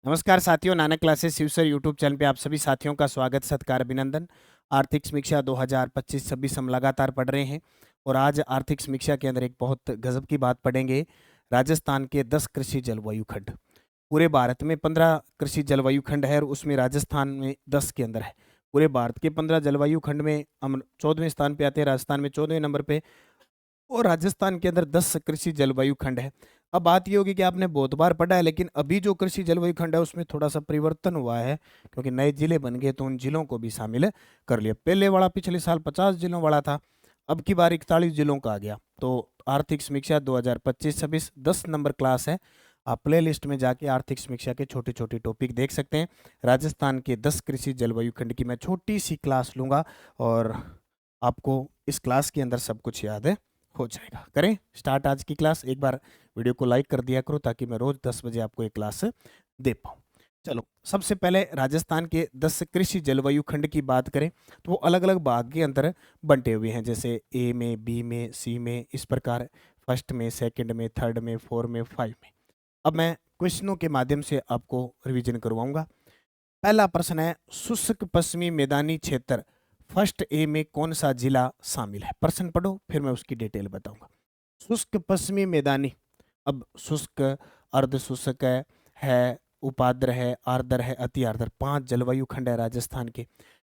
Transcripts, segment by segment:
नमस्कार साथियों, Nanak classes शिवसर YouTube channel पे आप सभी साथियों का स्वागत, सत्कार, अभिनंदन। आर्थिक समीक्षा 2025-26 हम लगातार पढ़ रहे हैं और आज आर्थिक समीक्षा के अंदर एक बहुत गजब की बात पढ़ेंगे। राजस्थान के 10 कृषि जलवायु खंड। पूरे भारत में 15 कृषि जलवायु खंड है और उसमें राजस्थान में 10 के अंदर है। पूरे भारत के 15 जलवायु खंड में हम 14वें स्थान पे आते हैं, राजस्थान में 14वें नंबर पे और राजस्थान के अंदर 10 कृषि जलवायु खंड है। अब बात ये होगी कि आपने बहुत बार पढ़ा है, लेकिन अभी जो कृषि जलवायु खंड है उसमें थोड़ा सा परिवर्तन हुआ है क्योंकि नए जिले बन गए तो उन जिलों को भी शामिल कर लिया। पहले वाला पिछले साल 50 जिलों वाला था, अब की बार 41 जिलों का आ गया। तो आर्थिक समीक्षा 2025-26 10 नंबर क्लास है। आप प्ले लिस्ट में जाके आर्थिक समीक्षा के छोटे छोटे टॉपिक देख सकते हैं। राजस्थान के 10 कृषि जलवायु खंड की मैं छोटी सी क्लास लूंगा और आपको इस क्लास के अंदर सब कुछ याद है हो जाएगा। करें स्टार्ट आज की क्लास। एक बार वीडियो को लाइक कर दिया करो ताकि मैं रोज 10 बजे आपको एक क्लास दे पाऊँ। चलो, सबसे पहले राजस्थान के 10 कृषि जलवायु खंड की बात करें तो वो अलग अलग भाग के अंदर बंटे हुए हैं, जैसे ए में, बी में, सी में, इस प्रकार फर्स्ट में, सेकंड में, थर्ड में, फोर में, फाइव में। अब मैं क्वेश्चनों के माध्यम से आपको रिवीजन करवाऊंगा। पहला प्रश्न है, शुष्क पश्चिमी मैदानी क्षेत्र फर्स्ट ए में कौन सा जिला शामिल है? प्रश्न पढ़ो फिर मैं उसकी डिटेल बताऊंगा। शुष्क पश्चिमी मैदानी, अब शुष्क, अर्ध शुष्क है, उपाद्र है, आर्द्र है, अति आर्द्र, 5 जलवायु खंड है राजस्थान के।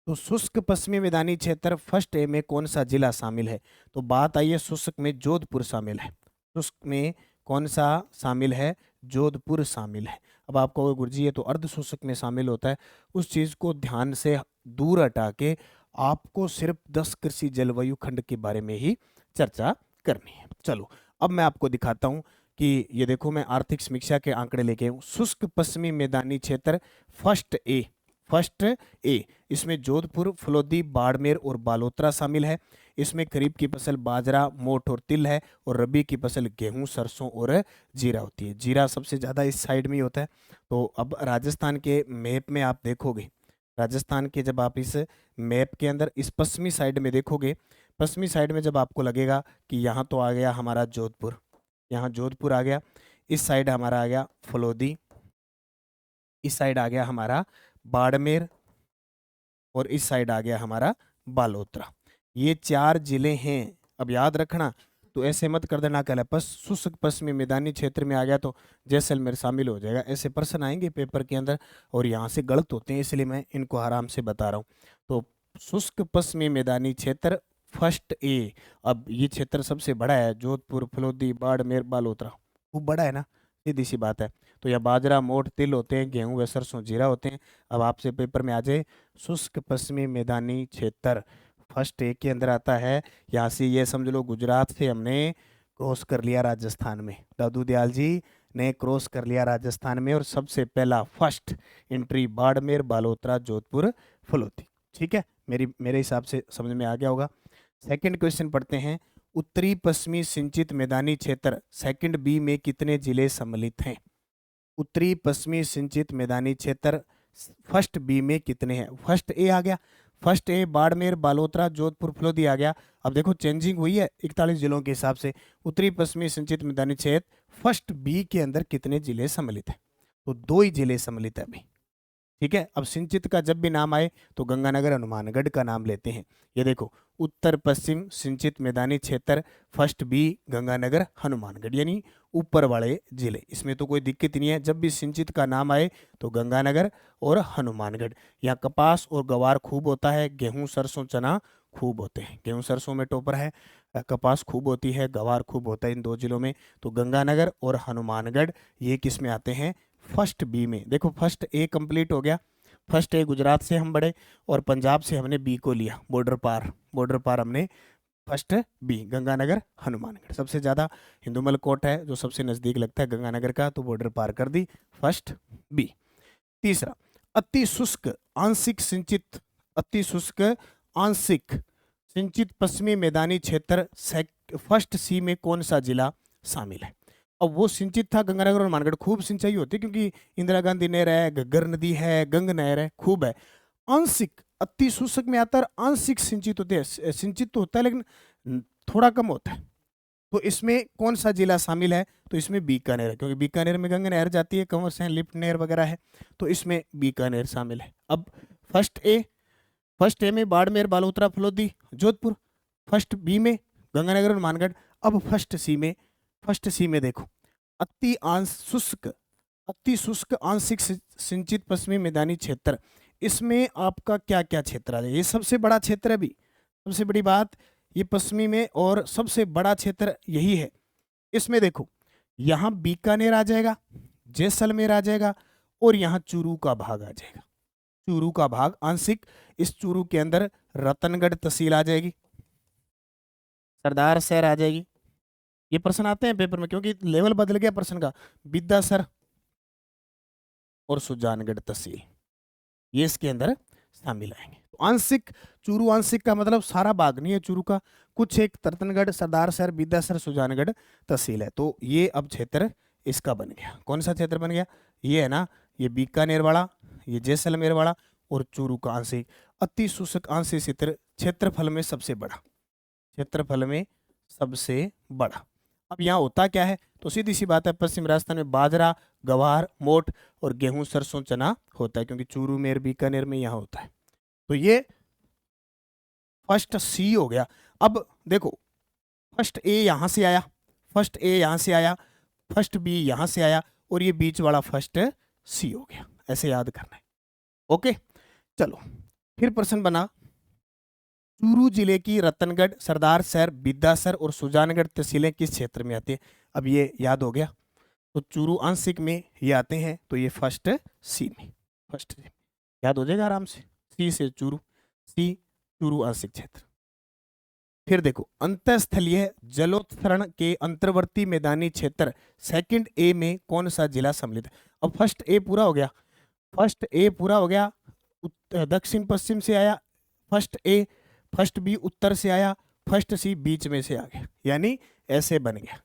तो शुष्क पश्चिमी मैदानी क्षेत्र फर्स्ट ए में कौन सा जिला शामिल है? तो बात आई है शुष्क में जोधपुर शामिल है। शुष्क में कौन सा शामिल है? जोधपुर शामिल है। अब आपको गुरुजी ये तो अर्ध शुष्क में शामिल होता है, उस चीज को ध्यान से दूर हटा के आपको सिर्फ 10 कृषि जलवायु खंड के बारे में ही चर्चा करनी है। चलो, अब मैं आपको दिखाता हूं कि ये देखो, मैं आर्थिक समीक्षा के आंकड़े लेके हूँ। शुष्क पश्चिमी मैदानी क्षेत्र फर्स्ट ए, फर्स्ट ए, इसमें जोधपुर, फलोदी, बाड़मेर और बालोतरा शामिल है। इसमें खरीफ की फसल बाजरा, मोठ और तिल है और रबी की फसल गेहूं, सरसों और जीरा होती है। जीरा सबसे ज़्यादा इस साइड में ही होता है। तो अब राजस्थान के मैप में आप देखोगे, राजस्थान के जब आप इस मैप के अंदर इस पश्चिमी साइड में देखोगे, पश्चिमी साइड में जब आपको लगेगा कि यहाँ तो आ गया हमारा जोधपुर, यहाँ जोधपुर आ गया, इस साइड हमारा आ गया फलोदी, इस साइड आ गया हमारा बाड़मेर और इस साइड आ गया हमारा बालोतरा। ये 4 जिले हैं। अब याद रखना, तो ऐसे मत कर देना कल शुष्क पश्चिमी मैदानी क्षेत्र में आ गया तो जैसलमेर शामिल हो जाएगा। ऐसे प्रश्न आएंगे पेपर के अंदर और यहाँ से गलत होते हैं, इसलिए मैं इनको आराम से बता रहा हूँ। तो शुष्क पश्चिमी मैदानी क्षेत्र फर्स्ट ए। अब ये क्षेत्र सबसे बड़ा है, जोधपुर, फलोदी, बाड़मेर, बालोतरा, खूब बड़ा है ना, सीधी सी बात है। तो यह बाजरा, मोठ, तिल होते हैं, गेहूं व सरसों, जीरा होते हैं। अब आपसे पेपर में आ जाए शुष्क पश्चिमी मैदानी क्षेत्र फर्स्ट ए के अंदर आता है। यहाँ से ये समझ लो गुजरात से हमने क्रॉस कर लिया राजस्थान में, दादू दयाल जी ने क्रॉस कर लिया राजस्थान में और सबसे पहला फर्स्ट एंट्री बाड़मेर, बालोतरा, जोधपुर, फलोदी। ठीक है, मेरे हिसाब से समझ में आ गया होगा। सेकंड क्वेश्चन पढ़ते हैं। उत्तरी पश्चिमी सिंचित मैदानी क्षेत्र सेकंड बी में कितने जिले सम्मिलित हैं? उत्तरी पश्चिमी सिंचित मैदानी क्षेत्र फर्स्ट बी में कितने हैं? फर्स्ट ए आ गया, फर्स्ट ए बाड़मेर, बालोतरा, जोधपुर, फलोदी आ गया। अब देखो चेंजिंग हुई है 41 जिलों के हिसाब से। उत्तरी पश्चिमी सिंचित मैदानी क्षेत्र फर्स्ट बी के अंदर कितने जिले सम्मिलित हैं? तो 2 ही जिले सम्मिलित है अभी। ठीक है, अब सिंचित का जब भी नाम आए तो गंगानगर, हनुमानगढ़ का नाम लेते हैं। ये देखो, उत्तर पश्चिम सिंचित मैदानी क्षेत्र फर्स्ट बी, गंगानगर, हनुमानगढ़, यानी ऊपर वाले जिले। इसमें तो कोई दिक्कत नहीं है, जब भी सिंचित का नाम आए तो गंगानगर और हनुमानगढ़। यहाँ कपास और गवार खूब होता है, गेहूं, सरसों, चना खूब होते हैं। गेहूं सरसों में टॉपर है, कपास खूब होती है, गवार खूब होता है इन 2 जिलों में। तो गंगानगर और हनुमानगढ़ ये किस में आते हैं? फर्स्ट बी में। देखो फर्स्ट ए कंप्लीट हो गया। फर्स्ट ए गुजरात से हम बढ़े और पंजाब से हमने बी को लिया, बॉर्डर पार, बॉर्डर पार हमने फर्स्ट बी, गंगानगर, हनुमानगढ़। सबसे ज़्यादा हिंदुमल कोट है जो सबसे नज़दीक लगता है गंगानगर का, तो बॉर्डर पार कर दी, फर्स्ट बी। तीसरा, अति शुष्क आंशिक सिंचित, अति शुष्क आंशिक सिंचित पश्चिमी मैदानी क्षेत्र फर्स्ट सी में कौन सा जिला शामिल है? अब वो सिंचित था गंगानगर और मानगढ़, खूब सिंचाई होती है क्योंकि इंदिरा गांधी नहर है, घग्गर नदी है, गंग नहर है, खूब है। आंशिक अति शुष्क में आता है, आंशिक सिंचित होते हैं। सिंचित तो होता है लेकिन थोड़ा कम होता है। तो इसमें कौन सा जिला शामिल है? तो इसमें बीकानेर है, क्योंकि बीकानेर में गंगा नहर जाती है, कंवर से लिफ्ट नहर वगैरह है, तो इसमें बीकानेर शामिल है। अब फर्स्ट ए में बाड़मेर, बालोतरा, फलोदी, जोधपुर। फर्स्ट बी में गंगानगर और मानगढ़। अब फर्स्ट सी में देखो, अति शुष्क आंशिक सिंचित पश्चिमी मैदानी क्षेत्र। इसमें आपका क्या क्या क्षेत्र आ जाए? ये सबसे बड़ा क्षेत्र है भी, सबसे बड़ी बात ये पश्चिमी में, और सबसे बड़ा क्षेत्र यही है। इसमें देखो, यहाँ बीकानेर आ जाएगा, जैसलमेर आ जाएगा, और यहाँ चूरू का भाग आ जाएगा, चूरू का भाग आंशिक। इस चूरू के अंदर रतनगढ़ तहसील आ जाएगी, सरदार शहर आ जाएगी। ये प्रश्न आते हैं पेपर में, क्योंकि लेवल बदल गया प्रश्न का। विद्यासर और सुजानगढ़ तहसील ये इसके अंदर शामिल आएंगे। तो आंशिक, चूरू आंशिक का मतलब सारा भाग नहीं है चूरू का, कुछ एक रतनगढ़, सरदार शहर, विद्यासर, सुजानगढ़ तहसील है। तो ये अब क्षेत्र इसका बन गया। कौन सा क्षेत्र बन गया? ये है ना, ये बीकानेर वाला, ये जैसलमेर वाला, और चूरू का आंशिक। अति शुष्क आंशिक क्षेत्र, क्षेत्रफल में सबसे बड़ा, क्षेत्रफल में सबसे बड़ा। अब यहाँ होता क्या है? तो सीधी सी बात है, पश्चिम राजस्थान में बाजरा, गवार, मोठ और गेहूं, सरसों, चना होता है, क्योंकि चूरू में, बीकानेर में यहाँ होता है। तो ये फर्स्ट सी हो गया। अब देखो, फर्स्ट ए यहां से आया, फर्स्ट ए यहां से आया, फर्स्ट बी यहां से आया, और ये बीच वाला फर्स्ट सी हो गया। ऐसे याद करना है। ओके, चलो फिर प्रश्न बना, चूरू जिले की रतनगढ़, सरदार शहर, विद्यासर और सुजानगढ़ तहसीलें किस क्षेत्र में आती है? अब ये याद हो गया। तो चूरू आंशिक में ये आते हैं, तो ये फर्स्ट सी में, फर्स्ट सी याद हो जाएगा आराम से। सी से चूरू, सी चूरू आंशिक क्षेत्र। फिर देखो, अंतःस्थलीय जलोत्तरण के अंतर्वर्ती मैदानी क्षेत्र सेकंड ए में कौन सा जिला सम्मिलित है? अब फर्स्ट ए पूरा हो गया, फर्स्ट ए पूरा हो गया, दक्षिण पश्चिम से आया फर्स्ट ए, फर्स्ट बी उत्तर से आया, फर्स्ट सी बीच में से आ गया, यानी ऐसे बन गया।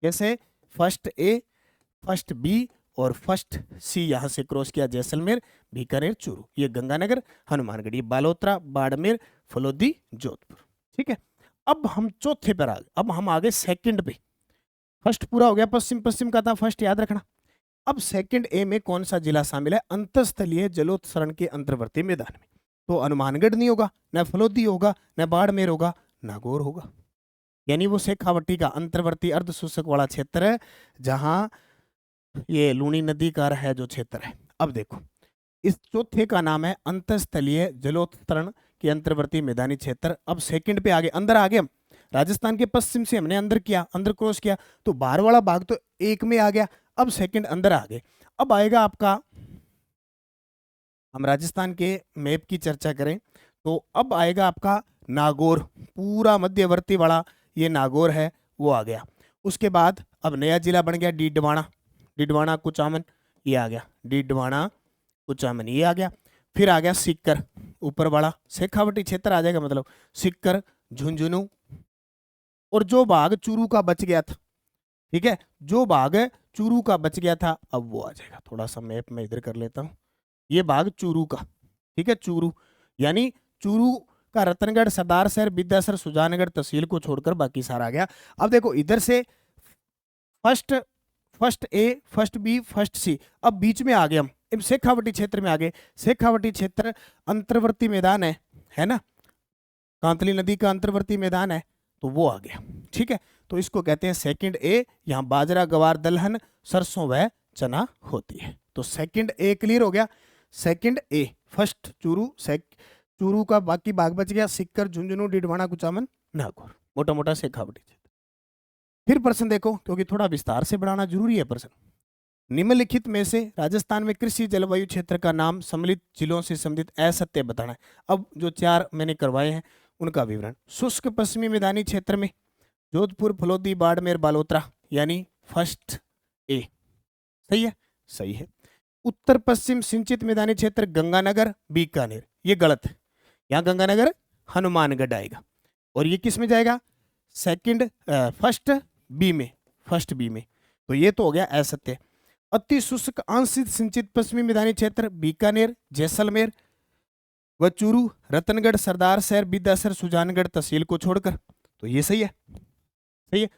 कैसे? फर्स्ट ए, फर्स्ट बी और फर्स्ट सी यहां से क्रॉस किया, जैसलमेर, बीकानेर, चूरू, ये गंगानगर, हनुमानगढ़, ये बालोतरा, बाड़मेर, फलोदी, जोधपुर। ठीक है, अब हम चौथे पर आ गए, अब हम आ गए सेकंड पे। फर्स्ट पूरा हो गया, पश्चिम, पश्चिम का था फर्स्ट, याद रखना। अब सेकंड ए में कौन सा जिला शामिल है? अंतःस्थलीय जलोत्सरण के अंतर्वर्ती मैदान में। तो हनुमानगढ़ नहीं होगा, न फलोदी होगा, न बाड़मेर होगा, नागौर होगा, यानी वो शेखावटी का अंतर्वर्ती अर्ध शुष्क वाला क्षेत्र है, जहां ये लूनी नदी का है जो क्षेत्र है। अब देखो, इस चौथे का नाम है अंतःस्थलीय जलोत्तरण के अंतर्वर्ती मैदानी क्षेत्र। अब सेकंड पे आगे, अंदर आ गए हम, राजस्थान के पश्चिम से हमने अंदर किया, अंदर क्रॉस किया, तो बाहर वाला भाग तो एक में आ गया। अब सेकंड अंदर आ गए। अब आएगा आपका, हम राजस्थान के मैप की चर्चा करें तो अब आएगा आपका नागौर, पूरा मध्यवर्ती वाला ये नागौर है, वो आ गया। उसके बाद अब नया जिला बन गया डीडवाना, डीडवाना कुचामन, ये आ गया, डीडवाना कुचामन ये आ गया। फिर आ गया सीकर, ऊपर वाला शेखावटी क्षेत्र आ जाएगा, मतलब सीकर, झुंझुनू, और जो भाग चूरू का बच गया था, ठीक है, जो भाग चूरू का बच गया था अब वो आ जाएगा। थोड़ा सा मैप में इधर कर लेता हूं, ये भाग चूरू का, ठीक है, चूरू यानी चूरू का रतनगढ़, सरदार शहर, विद्यासर, सुजानगढ़ तहसील को छोड़कर बाकी सारा आ गया। अब देखो इधर से first A, first B, first सी, अब बीच में आ गए हम, शेखावटी क्षेत्र में आ गए। शेखावटी क्षेत्र अंतर्वर्ती मैदान है ना, कांतली नदी का अंतर्वर्ती मैदान है, तो वो आ गया। ठीक है, तो इसको कहते हैं सेकंड ए। यहाँ बाजरा, गवार, दलहन, सरसों व चना होती है। तो सेकंड ए क्लियर हो गया। सेकंड ए, फर्स्ट चूरू, चूरू का बाकी भाग बच गया, सिक्कर, झुंझुनू, डिडवाना, कुचामन, नागौर, मोटा मोटा शेखावटी क्षेत्र। फिर प्रश्न देखो, क्योंकि थोड़ा विस्तार से बढ़ाना जरूरी है प्रश्न। निम्नलिखित में से राजस्थान में कृषि जलवायु क्षेत्र का नाम सम्मिलित जिलों से संबंधित असत्य बताना है। अब जो चार मैंने करवाए हैं उनका विवरण। शुष्क पश्चिमी मैदानी क्षेत्र में जोधपुर, फलोदी, बाड़मेर, बालोतरा, यानी फर्स्ट ए। सही है, सही है। उत्तर पश्चिम सिंचित मैदानी क्षेत्र गंगानगर, बीकानेर, ये गलत है। यहाँ गंगानगर हनुमानगढ़ आएगा, और ये किस में जाएगा? सेकंड, फर्स्ट बी में, फर्स्ट बी में। तो ये तो हो गया असत्य। अति शुष्क आंशिक सिंचित पश्चिमी मैदानी क्षेत्र बीकानेर, जैसलमेर व चूरू, रतनगढ़, सरदार शहर, विद्यासर, सुजानगढ़ तहसील को छोड़कर, तो ये सही है, सही है।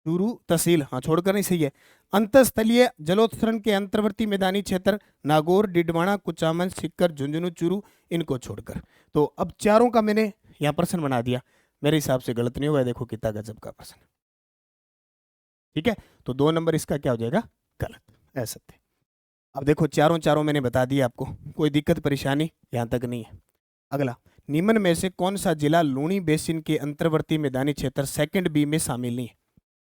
चूरू तहसील, हाँ छोड़कर नहीं, सही है। अंतस्थलीय जलोत्सर्जन के अंतर्वर्ती मैदानी क्षेत्र नागौर, डिडवाना, कुचामन, सीकर, झुंझुनू, चूरू, इनको छोड़कर। तो अब चारों का मैंने यहाँ प्रश्न बना दिया, मेरे हिसाब से गलत नहीं हुआ। देखो कितना गजब का प्रश्न, ठीक है। तो 2 नंबर इसका क्या हो जाएगा, गलत, ऐसा थे। अब देखो चारों चारों मैंने बता दिया आपको, कोई दिक्कत परेशानी यहाँ तक नहीं है। अगला, निम्न में से कौन सा जिला लूणी बेसिन के अंतर्वर्ती मैदानी क्षेत्र सेकंड बी में शामिल नहीं है।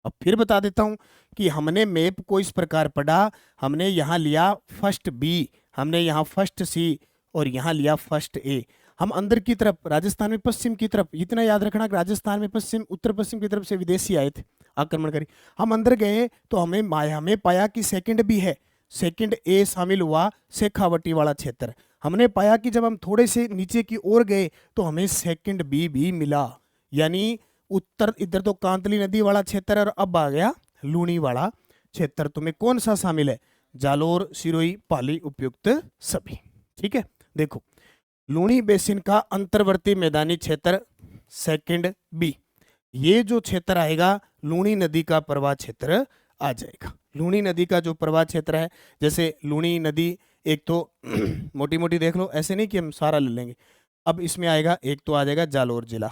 अब फिर बता देता हूं कि हमने मैप को इस प्रकार पढ़ा, हमने यहाँ लिया फर्स्ट बी, हमने यहाँ फर्स्ट सी, और यहाँ लिया फर्स्ट ए। हम अंदर की तरफ राजस्थान में पश्चिम की तरफ, इतना याद रखना कि राजस्थान में पश्चिम उत्तर पश्चिम की तरफ से विदेशी आए थे आक्रमणकारी। हम अंदर गए तो हमें पाया कि सेकंड बी है, सेकंड ए शामिल हुआ शेखावटी वाला क्षेत्र। हमने पाया कि जब हम थोड़े से नीचे की ओर गए तो हमें सेकंड बी भी मिला, यानी उत्तर इधर तो कांतली नदी वाला क्षेत्र और अब आ गया लूणी वाला क्षेत्र। तुम्हें कौन सा शामिल है, जालोर, सिरोही, पाली, उपयुक्त सभी, ठीक है। देखो लूणी बेसिन का अंतर्वर्ती मैदानी क्षेत्र सेकंड बी, ये जो क्षेत्र आएगा लूणी नदी का प्रवाह क्षेत्र आ जाएगा। लूणी नदी का जो प्रवाह क्षेत्र है, जैसे लूणी नदी एक तो मोटी मोटी देख लो, ऐसे नहीं कि हम सारा ले लेंगे। अब इसमें आएगा, एक तो आ जाएगा जालोर जिला,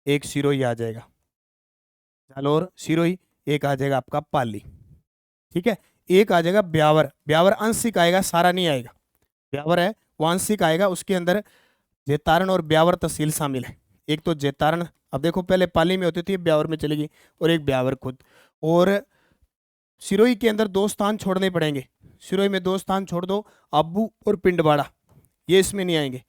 एक सिरोही आ जाएगा, जालोर सिरोही, एक आ जाएगा आपका पाली, ठीक है। एक आ जाएगा ब्यावर, ब्यावर आंशिक आएगा, सारा नहीं आएगा, ब्यावर है वो आंशिक आएगा, उसके अंदर जेतारण और ब्यावर तहसील शामिल है। एक तो जेतारण, अब देखो पहले पाली में होती थी, ब्यावर में चलेगी, और एक ब्यावर खुद। और सिरोही के अंदर 2 स्थान छोड़ने पड़ेंगे, सिरोही में 2 स्थान छोड़ दो, आबू और पिंडवाड़ा, ये इसमें नहीं आएंगे,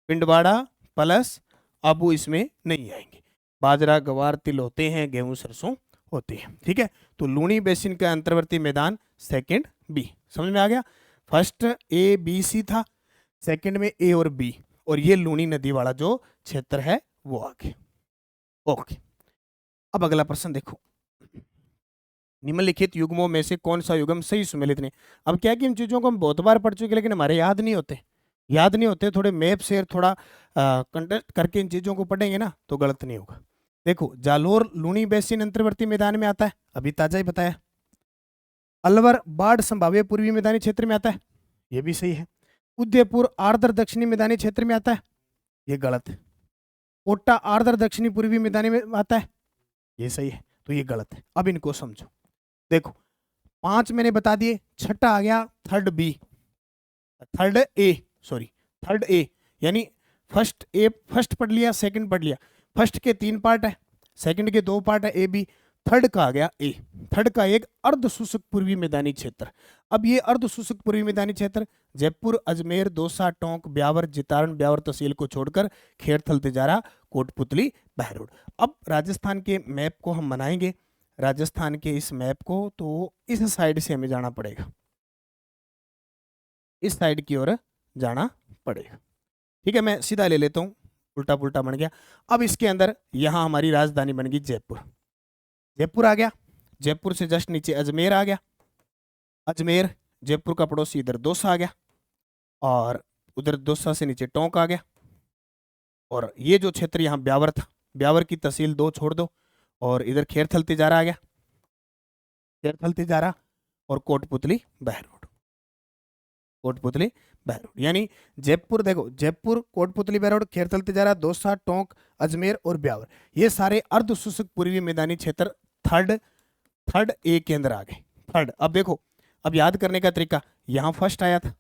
पिंडवाड़ा प्लस आबू इसमें नहीं आएंगे। बाजरा, गवार, तिल होते हैं, गेहूं, सरसों होती है, ठीक है। तो लूणी बेसिन का अंतर्वर्ती मैदान सेकंड बी, समझ में आ गया। फर्स्ट ए बी सी था, सेकंड में ए और बी, और ये लूणी नदी वाला जो क्षेत्र है वो आ गया, ओके। अब अगला प्रश्न देखो, निम्नलिखित युग्मों में से कौन सा युग्म सही सुमेलित नहीं। अब क्या है कि इन चीजों को हम बहुत बार पढ़ चुके, लेकिन हमारे याद नहीं होते, याद नहीं होते। थोड़े मैप से थोड़ा कंटेक्ट करके इन चीजों को पढ़ेंगे ना तो गलत नहीं होगा। देखो जालोर लूणी बेसिन अंतर्वर्ती मैदान में आता है, अभी ताजा ही बताया। अलवर बाढ़ संभाव्य पूर्वी मैदानी क्षेत्र में आता है, ये भी सही है। उदयपुर आर्द्र दक्षिणी मैदानी क्षेत्र में आता है, ये गलत है। कोटा आर्द्र दक्षिणी पूर्वी मैदानी में आता है, ये सही है, तो ये गलत है। अब इनको समझो, देखो 5 मैंने बता दिए, छठा आ गया third B, third A, sorry third A, यानी फर्स्ट ए फर्स्ट पढ़ लिया, सेकंड पढ़ लिया। फर्स्ट के 3 पार्ट है, सेकंड के 2 पार्ट है, ए बी। थर्ड का आ गया ए, थर्ड का एक अर्ध शुष्क पूर्वी मैदानी क्षेत्र। अब ये अर्ध शुष्क पूर्वी मैदानी क्षेत्र जयपुर, अजमेर, दौसा, टोंक, ब्यावर, जितारण, ब्यावर तहसील को छोड़कर खेड़थल, तिजारा, कोटपुतली, बहरोड। अब राजस्थान के मैप को हम बनाएंगे, राजस्थान के इस मैप को, तो इस साइड से हमें जाना पड़ेगा, इस साइड की ओर जाना पड़ेगा, ठीक है। मैं सीधा ले लेता हूँ, उल्टा पुल्टा बन गया। अब इसके अंदर यहाँ हमारी राजधानी बन गई जयपुर, जयपुर आ गया, जयपुर से जस्ट नीचे अजमेर आ गया, अजमेर, जयपुर का पड़ोसी इधर दौसा आ गया, और उधर दौसा से नीचे टोंक आ गया, और ये जो क्षेत्र यहाँ ब्यावर था, ब्यावर की तहसील 2 छोड़ दो, और इधर खेरथल, तिजारा आ गया, खेरथल, तिजारा, और कोटपुतली, बहरोड, कोटपुतली, बहरोड। यानी जयपुर, देखो जयपुर, कोटपुतली, बहरोड, खेरथल, तिजारा, दौसा, टोंक, अजमेर और ब्यावर, ये सारे अर्ध शुष्क पूर्वी मैदानी क्षेत्र थर्ड ए के अंदर आ गए, थर्ड। अब देखो, अब याद करने का तरीका, यहाँ फर्स्ट आया था,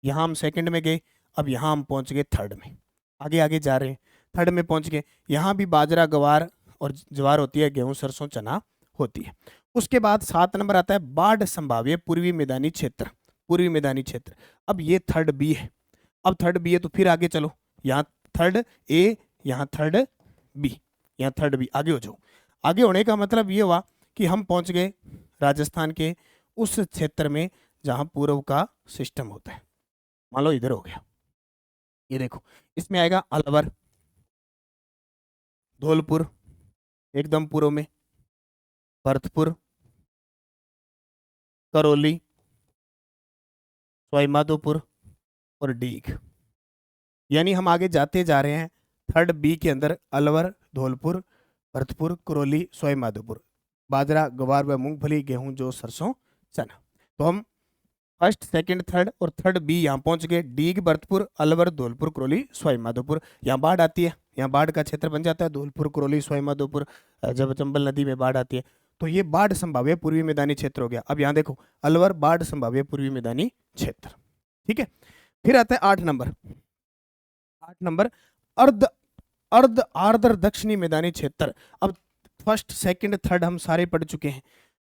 यहाँ हम सेकंड में गए, अब यहाँ हम पहुंच गए थर्ड में, आगे आगे जा रहे हैं, थर्ड में पहुंच गए। यहाँ भी बाजरा, गवार और ज्वार होती है, गेहूं, सरसों, चना होती है। उसके बाद 7 नंबर आता है बाढ़ संभाव्य पूर्वी मैदानी क्षेत्र, पूर्वी मैदानी क्षेत्र। अब ये थर्ड बी है, अब थर्ड बी है तो फिर आगे चलो, यहाँ थर्ड ए, यहाँ थर्ड बी, यहाँ थर्ड बी, आगे हो जाओ। आगे होने का मतलब ये हुआ कि हम पहुंच गए राजस्थान के उस क्षेत्र में जहां पूर्व का सिस्टम होता है। मान लो इधर हो गया, ये देखो इसमें आएगा अलवर, धौलपुर एकदम पूर्व में, भरतपुर, करौली, सवाईमाधोपुर और डीग। यानी हम आगे जाते जा रहे हैं, थर्ड बी के अंदर अलवर, धौलपुर, भरतपुर, कुरोली, सवाई माधोपुर। बाजरा, गवार व मूंगफली, गेहूं, जौ, सरसों, चना। तो हम फर्स्ट, सेकंड, थर्ड और थर्ड बी यहाँ पहुंच गए। डीग, भरतपुर, अलवर, धौलपुर, कुरोली, सवाई माधोपुर। यहाँ बाढ़ आती है, यहाँ बाढ़ का क्षेत्र बन जाता है धौलपुर, कुरोली, सवाई माधोपुर। जब चंबल नदी में बाढ़ आती है तो ये बाढ़ संभाव्य पूर्वी मैदानी क्षेत्र हो गया। अब यहाँ देखो, अलवर बाढ़ संभाव्य पूर्वी मैदानी क्षेत्र। ठीक है, फिर आता है 8 नंबर। 8 नंबर अर्ध अर्ध आर्द्र दक्षिणी मैदानी क्षेत्र। अब फर्स्ट, सेकंड, थर्ड हम सारे पढ़ चुके हैं।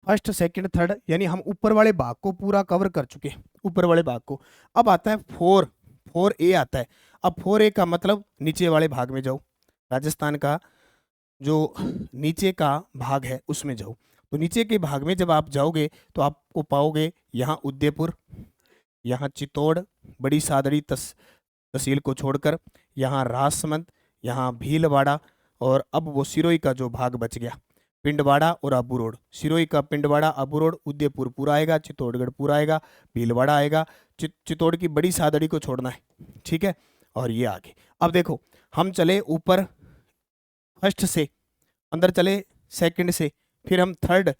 फर्स्ट, सेकंड, थर्ड यानी हम ऊपर वाले भाग को पूरा कवर कर चुके हैं, ऊपर वाले भाग को। अब आता है 4A आता है। अब 4A का मतलब नीचे वाले भाग में जाओ, राजस्थान का जो नीचे का भाग है उसमें जाओ। तो नीचे के भाग में जब आप जाओगे तो आपको पाओगे यहाँ उदयपुर, यहाँ चित्तौड़, बड़ी सादड़ी तहसील को छोड़कर, यहाँ राजसमंद, यहाँ भीलवाड़ा, और अब वो सिरोही का जो भाग बच गया, पिंडवाड़ा और आबू रोड। सिरोही का पिंडवाड़ा, आबू रोड, उदयपुर पूरा आएगा, चित्तौड़गढ़ पूरा आएगा, भीलवाड़ा आएगा, चित्तौड़ की बड़ी सादड़ी को छोड़ना है। ठीक है, और ये आगे। अब देखो, हम चले ऊपर फर्स्ट से, अंदर चले सेकंड से, फिर हम थर्ड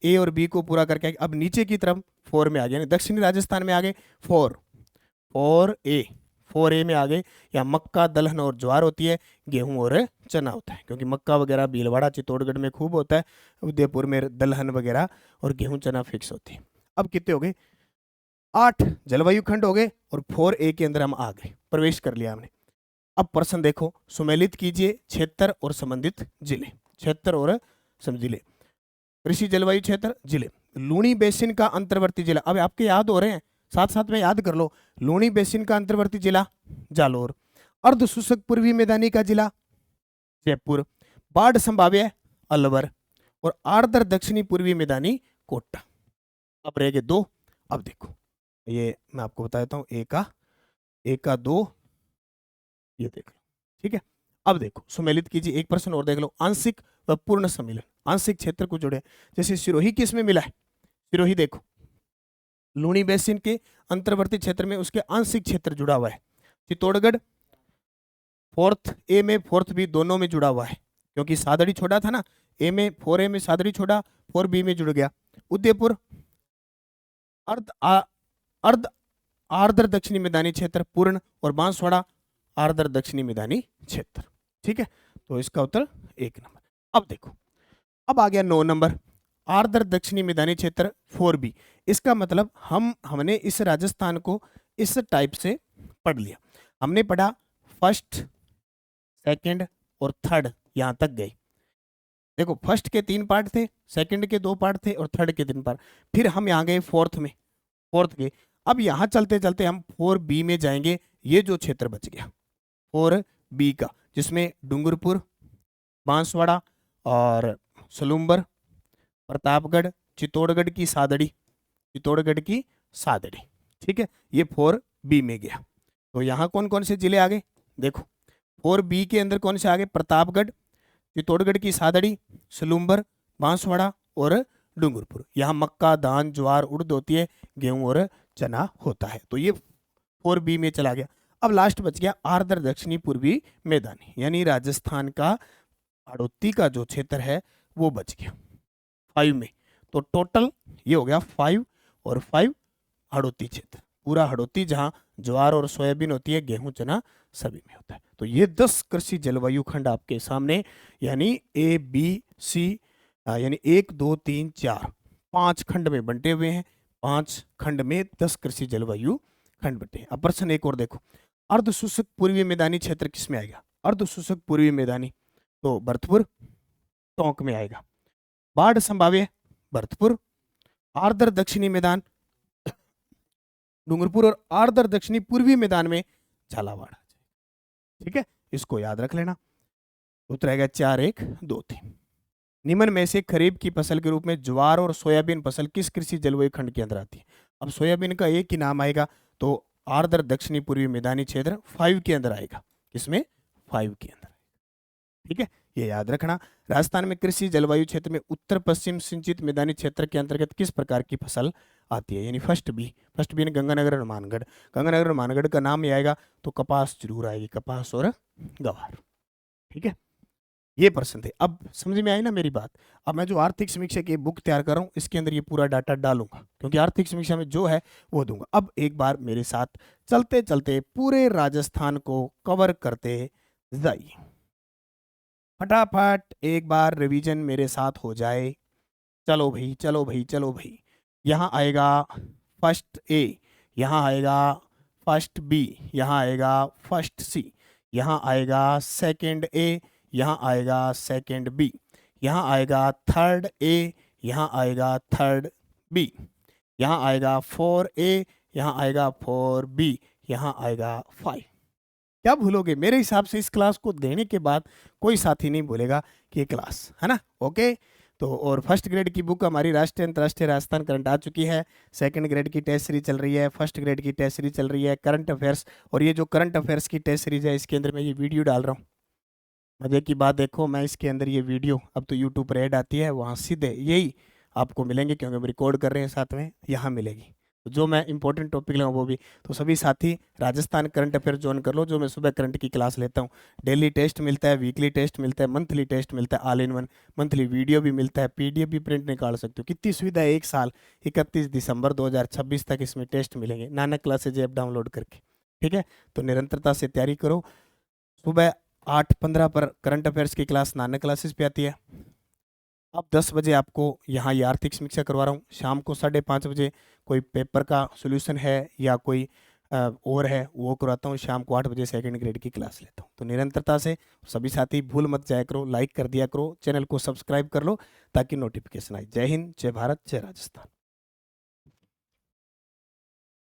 ए और बी को पूरा करके आगे। अब नीचे की तरफ 4 में आ गए, यानी दक्षिणी राजस्थान में आ गए 4A में आ गए। यहाँ मक्का, दलहन और ज्वार होती है, गेहूं और चना होता है, क्योंकि मक्का वगैरह भीलवाड़ा, चित्तौड़गढ़ में खूब होता है, उदयपुर में दलहन वगैरह और गेहूं चना फिक्स होती है। अब कितने हो गए? 8 जलवायु खंड हो गए और 4A के अंदर हम आ गए, प्रवेश कर लिया हमने। अब प्रश्न देखो, सुमेलित कीजिए क्षेत्र और संबंधित जिले। क्षेत्र और संबंधित जिले, कृषि जलवायु क्षेत्र जिले। लूणी बेसिन का अंतर्वर्ती जिला, अब आपके याद हो रहे हैं, साथ साथ में याद कर लो। लूणी बेसिन का अंतर्वर्ती जिला जालोर। अर्ध शुष्क पूर्वी मैदानी का जिला जयपुर। बाढ़ संभाव्य अलवर। और आर्द्र दक्षिणी पूर्वी मैदानी कोटा। अब रह गए 2। अब देखो, ये मैं आपको बताता हूँ, ए का 2, ये देख लो। ठीक है, अब देखो, सुमेलित कीजिए। एक प्रश्न और देख लो, आंशिक व पूर्ण सम्मिलन, आंशिक क्षेत्र को जोड़े। जैसे सिरोही किस में मिला है? सिरोही देखो, लूणी बेसिन के अंतर्वर्ती क्षेत्र में उसके आंशिक क्षेत्र जुड़ा हुआ है। चित्तौड़गढ़ 4A में, 4B दोनों में जुड़ा हुआ है, क्योंकि सादड़ी छोड़ा था ना, A में 4A में सादड़ी छोड़ा, 4B में जुड़ गया। उदयपुर अर्ध आर्द्र दक्षिणी मैदानी क्षेत्र पूर्ण, और बांसवाड़ा आर्द्र दक्षिणी मैदानी क्षेत्र। ठीक है, तो इसका उत्तर 1 नंबर। अब देखो, अब आ गया 9 नंबर, आर्द्र दक्षिणी मैदानी क्षेत्र 4B। इसका मतलब हमने इस राजस्थान को इस टाइप से पढ़ लिया। हमने पढ़ा फर्स्ट, सेकंड और थर्ड, यहां तक गए। देखो, फर्स्ट के 3 पार्ट थे, सेकंड के 2 पार्ट थे और थर्ड के 3 पार्ट। फिर हम यहाँ गए फोर्थ के। अब यहाँ चलते चलते हम 4B में जाएंगे। ये जो क्षेत्र बच गया 4B का, जिसमें डूंगरपुर, बांसवाड़ा और सलूम्बर, प्रतापगढ़, चित्तौड़गढ़ की सादड़ी। ठीक है, ये 4B में गया। तो यहाँ कौन कौन से जिले आ गए? देखो, 4B के अंदर कौन से आ गए? प्रतापगढ़, चित्तौड़गढ़ की सादड़ी, सलूम्बर, बांसवाड़ा और डूंगरपुर। यहाँ मक्का, धान, ज्वार, उड़द होती है, गेहूं और चना होता है। तो ये 4B में चला गया। अब लास्ट बच गया आर्द्र दक्षिणी पूर्वी मैदानी, यानी राजस्थान का हाड़ौती का जो क्षेत्र है वो बच गया 5 में। तो टोटल ये हो गया 5 और 5 हाड़ौती क्षेत्र, पूरा हाड़ौती, जहां ज्वार और सोयाबीन होती है, गेहूं चना सभी में होता है। तो ये 10 कृषि जलवायु खंड आपके सामने, यानी ABC, यानी 1 2 3 4 5 खंड में बंटे हुए हैं। 5 खंड में 10 कृषि जलवायु खंड बंटे हैं। अब प्रश्न एक और देखो, अर्ध शुष्क पूर्वी मैदानी क्षेत्र किसमें आएगा? अर्ध शुष्क पूर्वी मैदानी, तो भरतपुर, टोंक में आएगा। बाढ़ संभाव्य भरतपुर, आर्द्र दक्षिणी मैदान डूंगरपुर, और आर्द्र दक्षिणी पूर्वी मैदान में झालावाड़। ठीक है, इसको याद रख लेना। उत्तर आएगा 4 1 2 3। निम्न में से खरीफ की फसल के रूप में ज्वार और सोयाबीन फसल किस कृषि जलवायु खंड के अंदर आती है? अब सोयाबीन का एक ही नाम आएगा, तो आर्द्र दक्षिणी पूर्वी मैदानी क्षेत्र 5 के अंदर आएगा। किसमें? 5 के अंदर। ठीक है, ये याद रखना। राजस्थान में कृषि जलवायु क्षेत्र में उत्तर पश्चिम सिंचित मैदानी क्षेत्र के अंतर्गत किस प्रकार की फसल आती है? यानी फर्स्ट बी ने गंगानगर और मानगढ़। गंगानगर और मानगढ़ का नाम ही आएगा तो कपास जरूर आएगी, कपास और गवार। ठीक है, ये प्रश्न थे। अब समझ में आई ना मेरी बात। अब मैं जो आर्थिक समीक्षा की बुक तैयार कर रहा हूँ इसके अंदर ये पूरा डाटा डालूंगा, क्योंकि आर्थिक समीक्षा में जो है वो दूंगा। अब एक बार मेरे साथ चलते चलते पूरे राजस्थान को कवर करते जाइए, फटाफट एक बार रिवीजन मेरे साथ हो जाए। चलो भाई, चलो भाई, चलो भाई। यहाँ आएगा फर्स्ट ए, यहाँ आएगा फर्स्ट बी, यहाँ आएगा फर्स्ट सी, यहाँ आएगा सेकंड ए, यहाँ आएगा सेकंड बी, यहाँ आएगा थर्ड ए, यहाँ आएगा थर्ड बी, यहाँ आएगा फोर ए, यहाँ आएगा फोर बी, यहाँ आएगा फाइव। क्या भूलोगे? मेरे हिसाब से इस क्लास को देने के बाद कोई साथी नहीं भूलेगा कि ये क्लास है ना। ओके, तो और फर्स्ट ग्रेड की बुक हमारी राष्ट्रीय अंतर्राष्ट्रीय राजस्थान करंट आ चुकी है। सेकंड ग्रेड की टेस्ट सीरीज चल रही है, फर्स्ट ग्रेड की टेस्ट सीरीज चल रही है, करंट अफेयर्स। और ये जो करंट अफेयर्स की टेस्ट सीरीज है इसके अंदर मैं ये वीडियो डाल रहा हूँ। मजे की बात देखो, मैं इसके अंदर ये वीडियो, अब तो यूट्यूब पर ऐड आती है, वहाँ सीधे यही आपको मिलेंगे, क्योंकि हम रिकॉर्ड कर रहे हैं साथ में, यहाँ मिलेगी। तो जो मैं इंपॉर्टेंट टॉपिक लूँगा वो भी। तो सभी साथी राजस्थान करंट अफेयर ज्वाइन कर लो, जो मैं सुबह करंट की क्लास लेता हूँ। डेली टेस्ट मिलता है, वीकली टेस्ट मिलता है, मंथली टेस्ट मिलता है, all in one. Monthly video भी मिलता है, पीडीएफ भी प्रिंट निकाल सकते हो। कितनी सुविधा है, एक साल 31 दिसंबर 2026 तक इसमें टेस्ट मिलेंगे नानक क्लासेज ऐप डाउनलोड करके। ठीक है, तो निरंतरता से तैयारी करो। सुबह 8:15 पर करंट अफेयर्स की क्लास नानक क्लासेस पे आती है। अब 10 बजे आपको यहाँ ये आर्थिक समीक्षा करवा रहा हूँ। शाम को 5:30 बजे कोई पेपर का सोल्यूशन है या कोई और है वो करवाता हूँ। शाम को 8 बजे सेकंड ग्रेड की क्लास लेता हूँ। तो निरंतरता से सभी साथी भूल मत जाया करो, लाइक कर दिया करो, चैनल को सब्सक्राइब कर लो ताकि नोटिफिकेशन आए। जय हिंद, जय भारत, जय राजस्थान।